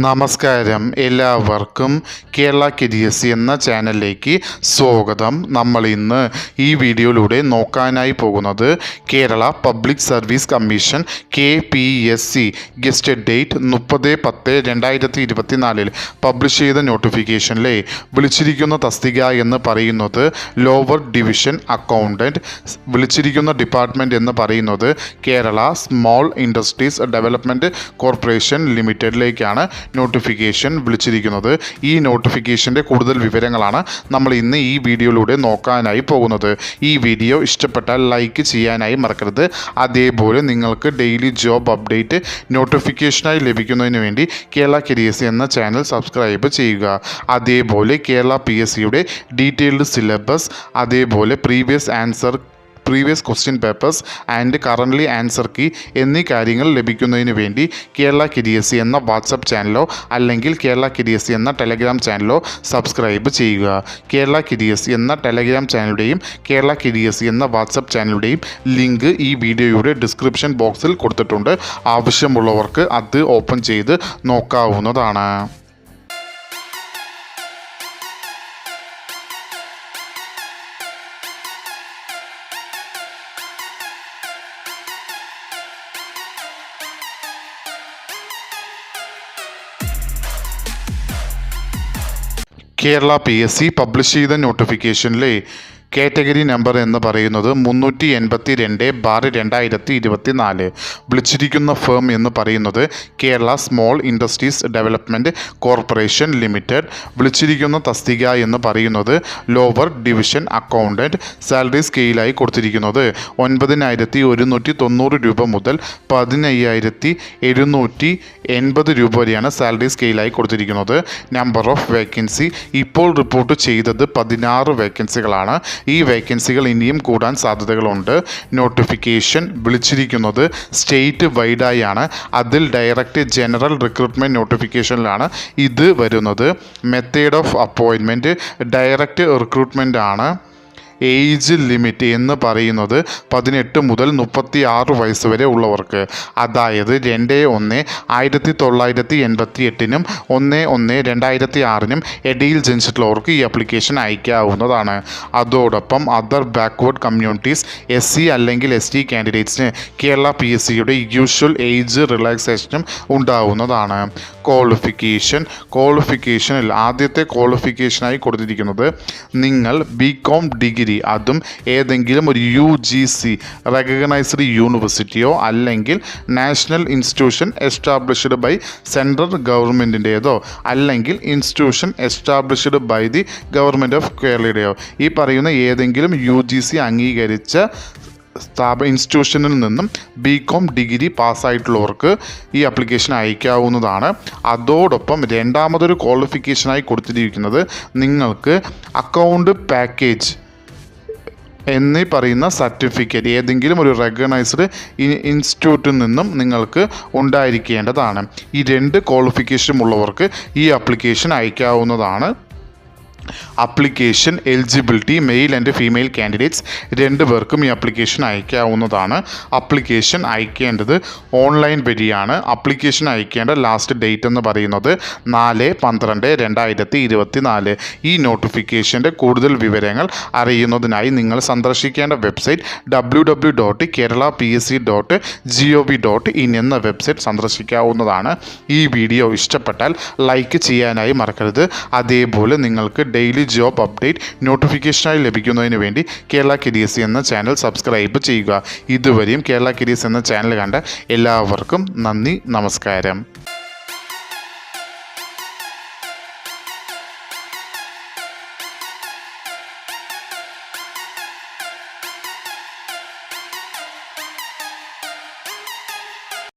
നമസ്കാരം, എല്ലാവർക്കും കേരള KDSC എന്ന ചാനലിലേക്ക് സ്വാഗതം. നമ്മൾ ഇന്ന് ഈ വീഡിയോയിലൂടെ നോക്കാനായി പോകുന്നത് Kerala public service commission KPSC gazetted date 30/10/2024 publish ചെയ്ത നോട്ടിഫിക്കേഷനിലെ വിളിച്ചിരിക്കുന്ന തസ്തിക എന്ന് പറയുന്നത് ലോവർ ഡിവിഷൻ അക്കൗണ്ടൻറ്റ്, വിളിച്ചിരിക്കുന്ന ഡിപ്പാർട്ട്മെൻറ്റ് എന്ന് പറയുന്നത് Kerala small industries development corporation ലിമിറ്റഡിലേക്കാണ് നോട്ടിഫിക്കേഷൻ വിളിച്ചിരിക്കുന്നത്. ഈ നോട്ടിഫിക്കേഷൻ്റെ കൂടുതൽ വിവരങ്ങളാണ് നമ്മൾ ഇന്ന് ഈ വീഡിയോയിലൂടെ നോക്കാനായി പോകുന്നത്. ഈ വീഡിയോ ഇഷ്ടപ്പെട്ടാൽ ലൈക്ക് ചെയ്യാനായി മറക്കരുത്. അതേപോലെ നിങ്ങൾക്ക് ഡെയിലി ജോബ് അപ്ഡേറ്റ് നോട്ടിഫിക്കേഷനായി ലഭിക്കുന്നതിന് വേണ്ടി കേരള KDSC എന്ന ചാനൽ സബ്സ്ക്രൈബ് ചെയ്യുക. അതേപോലെ കേരള PSCയുടെ ഡീറ്റെയിൽഡ് സിലബസ്, അതേപോലെ previous question papers and currently answer key എന്നീ കാര്യങ്ങൾ ലഭിക്കുന്നതിന് വേണ്ടി കേരള KDSC എന്ന വാട്സപ്പ് ചാനലോ അല്ലെങ്കിൽ കേരള KDSC എന്ന ടെലഗ്രാം ചാനലോ സബ്സ്ക്രൈബ് ചെയ്യുക. കേരള KDSC എന്ന ടെലഗ്രാം ചാനലുടെയും കേരള KDSC എന്ന വാട്സപ്പ് ചാനലുടെയും ലിങ്ക് ഈ വീഡിയോയുടെ ഡിസ്ക്രിപ്ഷൻ ബോക്സിൽ കൊടുത്തിട്ടുണ്ട്. ആവശ്യമുള്ളവർക്ക് അത് ഓപ്പൺ ചെയ്ത് നോക്കാവുന്നതാണ്. കേരള PSC പബ്ലിഷ് ചെയ്ത നോട്ടിഫിക്കേഷനിലെ കാറ്റഗറി നമ്പർ എന്ന് പറയുന്നത് 382/2024. വിളിച്ചിരിക്കുന്ന ഫേം എന്ന് പറയുന്നത് Kerala small industries development corporation limited. വിളിച്ചിരിക്കുന്ന തസ്തിക എന്ന് പറയുന്നത് ലോവർ ഡിവിഷൻ അക്കൗണ്ടൻറ്റ്. സാലറി സ്കെയിലായി കൊടുത്തിരിക്കുന്നത് 9,190 രൂപ മുതൽ 15,780 രൂപ വരെയാണ് സാലറി സ്കെയിലായി കൊടുത്തിരിക്കുന്നത്. നമ്പർ ഓഫ് വേക്കൻസി ഇപ്പോൾ റിപ്പോർട്ട് ചെയ്തത് 16 വേക്കൻസികളാണ്. ഈ വേക്കൻസികൾ ഇനിയും കൂടാൻ സാധ്യതകളുണ്ട്. നോട്ടിഫിക്കേഷൻ വിളിച്ചിരിക്കുന്നത് സ്റ്റേറ്റ് വൈഡായാണ്. അതിൽ ഡയറക്റ്റ് ജനറൽ റിക്രൂട്ട്മെൻറ്റ് നോട്ടിഫിക്കേഷനിലാണ് ഇത് വരുന്നത്. Method of appointment direct recruitment ആണ്. ഏജ് ലിമിറ്റ് എന്ന് പറയുന്നത് 18 മുതൽ 36 വയസ്സ് വരെ ഉള്ളവർക്ക്, അതായത് 2/1/1988 1/1/2006 ഇടയിൽ ജനിച്ചിട്ടുള്ളവർക്ക് ഈ ആപ്ലിക്കേഷൻ അയക്കാവുന്നതാണ്. അതോടൊപ്പം അതർ ബാക്ക്വേർഡ് കമ്മ്യൂണിറ്റീസ് SC അല്ലെങ്കിൽ ST കാൻഡിഡേറ്റ്സിന് കേരള PSCയുടെ യൂഷ്വൽ ഏജ് റിലാക്സേഷനും ഉണ്ടാവുന്നതാണ്. ക്വാളിഫിക്കേഷനിൽ ആദ്യത്തെ ക്വാളിഫിക്കേഷനായി കൊടുത്തിരിക്കുന്നത് നിങ്ങൾ BCom ഡിഗ്രി, അതും ഏതെങ്കിലും ഒരു UGC റെക്കഗ്നൈസ്ഡ് യൂണിവേഴ്സിറ്റിയോ അല്ലെങ്കിൽ national institution established by central ഗവൺമെൻറ്റിൻ്റേതോ അല്ലെങ്കിൽ institution established by the government of കേരളയുടെയോ ഈ പറയുന്ന ഏതെങ്കിലും UGC അംഗീകരിച്ച ഇൻസ്റ്റിറ്റ്യൂഷനിൽ നിന്നും BCom ഡിഗ്രി പാസ്സായിട്ടുള്ളവർക്ക് ഈ ആപ്ലിക്കേഷൻ അയക്കാവുന്നതാണ്. അതോടൊപ്പം രണ്ടാമതൊരു ക്വാളിഫിക്കേഷനായി കൊടുത്തിരിക്കുന്നത് നിങ്ങൾക്ക് അക്കൗണ്ട് പാക്കേജ് എന്നീ പറയുന്ന സർട്ടിഫിക്കറ്റ് ഏതെങ്കിലും ഒരു റെക്കഗ്നൈസ്ഡ് ഇൻസ്റ്റിറ്റ്യൂട്ടിൽ നിന്നും നിങ്ങൾക്ക് ഉണ്ടായിരിക്കേണ്ടതാണ്. ഈ 2 ക്വാളിഫിക്കേഷൻ ഉള്ളവർക്ക് ഈ ആപ്ലിക്കേഷൻ അയക്കാവുന്നതാണ്. Application eligibility male and female candidates 2 പേർക്കും ഈ ആപ്ലിക്കേഷൻ അയക്കാവുന്നതാണ്. ആപ്ലിക്കേഷൻ അയക്കേണ്ടത് ഓൺലൈൻ വഴിയാണ്. ആപ്ലിക്കേഷൻ അയക്കേണ്ട ലാസ്റ്റ് ഡേറ്റ് എന്ന് പറയുന്നത് 4/12/2024. ഈ നോട്ടിഫിക്കേഷൻ്റെ കൂടുതൽ വിവരങ്ങൾ അറിയുന്നതിനായി നിങ്ങൾ സന്ദർശിക്കേണ്ട വെബ്സൈറ്റ് www.keralapsc.gov.in എന്ന വെബ്സൈറ്റ് സന്ദർശിക്കാവുന്നതാണ്. ഈ വീഡിയോ ഇഷ്ടപ്പെട്ടാൽ ലൈക്ക് ചെയ്യാനായി മറക്കരുത്. അതേപോലെ നിങ്ങൾക്ക് ഡെയിലി ജോബ് അപ്ഡേറ്റ് നോട്ടിഫിക്കേഷനായി ലഭിക്കുന്നതിന് വേണ്ടി കേരള KDSC എന്ന ചാനൽ സബ്സ്ക്രൈബ് ചെയ്യുക. ഇതുവരെയും കേരള KDSC എന്ന ചാനൽ കണ്ട എല്ലാവർക്കും നന്ദി, നമസ്കാരം.